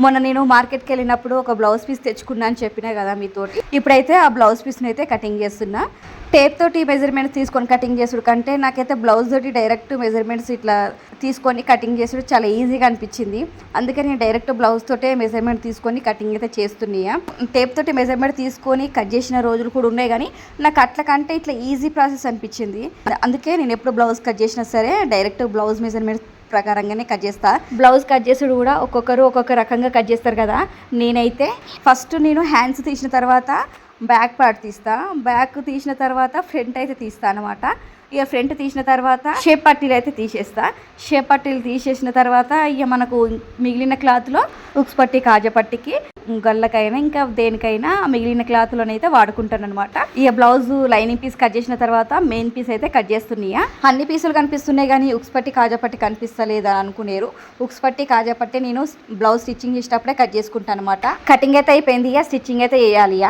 మొన్న నేను మార్కెట్కి వెళ్ళినప్పుడు ఒక బ్లౌజ్ పీస్ తెచ్చుకున్నా అని చెప్పినా కదా మీతోటి. ఇప్పుడైతే ఆ బ్లౌజ్ పీస్ని అయితే కటింగ్ చేస్తున్నా. టేప్ తోటి మెజర్మెంట్స్ తీసుకొని కటింగ్ చేసుడు కంటే నాకైతే బ్లౌజ్ తోటి డైరెక్ట్ మెజర్మెంట్స్ ఇట్లా తీసుకొని కటింగ్ చేసుడు చాలా ఈజీగా అనిపించింది. అందుకని నేను డైరెక్ట్ బ్లౌజ్ తోటే మెజర్మెంట్ తీసుకొని కటింగ్ అయితే చేస్తున్నాయా. టేప్ తోటి మెజర్మెంట్ తీసుకొని కట్ చేసిన రోజులు కూడా ఉన్నాయి, కానీ నాకు అట్ల కంటే ఇట్లా ఈజీ ప్రాసెస్ అనిపించింది. అందుకే నేను ఎప్పుడు బ్లౌజ్ కట్ చేసినా సరే డైరెక్ట్ బ్లౌజ్ మెజర్మెంట్ ప్రకారంగానే కట్ చేస్తా. బ్లౌజ్ కట్ చేసుడు కూడా ఒక్కొక్కరు ఒక్కొక్క రకంగా కట్ చేస్తారు కదా. నేనైతే ఫస్ట్ హ్యాండ్స్ తీసిన తర్వాత బ్యాక్ పార్ట్ తీస్తా, బ్యాక్ తీసిన తర్వాత ఫ్రంట్ అయితే తీస్తా అనమాట. ఇక ఫ్రంట్ తీసిన తర్వాత షేప్ పట్టీలు అయితే తీసేస్తా. షేప్ పట్టీలు తీసేసిన తర్వాత ఇక మనకు మిగిలిన క్లాత్లో ఉక్స్ పట్టి కాజా పట్టికి గళ్ళకైనా ఇంకా దేనికైనా మిగిలిన క్లాత్లోనైతే వాడుకుంటాను అనమాట. ఇక బ్లౌజ్ లైనింగ్ పీస్ కట్ చేసిన తర్వాత మెయిన్ పీస్ అయితే కట్ చేస్తున్నాయా. అన్ని పీసులు కనిపిస్తున్నాయి కానీ ఉక్స్ పట్టి కాజా పట్టి కనిపిస్తలేదు అని అనుకునేరు. ఉక్స్ పట్టి కాజా పట్టి నేను బ్లౌజ్ స్టిచ్చింగ్ చేసేటప్పుడే కట్ చేసుకుంటాను అనమాట. కటింగ్ అయితే అయిపోయింది, ఇక స్టిచ్చింగ్ అయితే వేయాలి.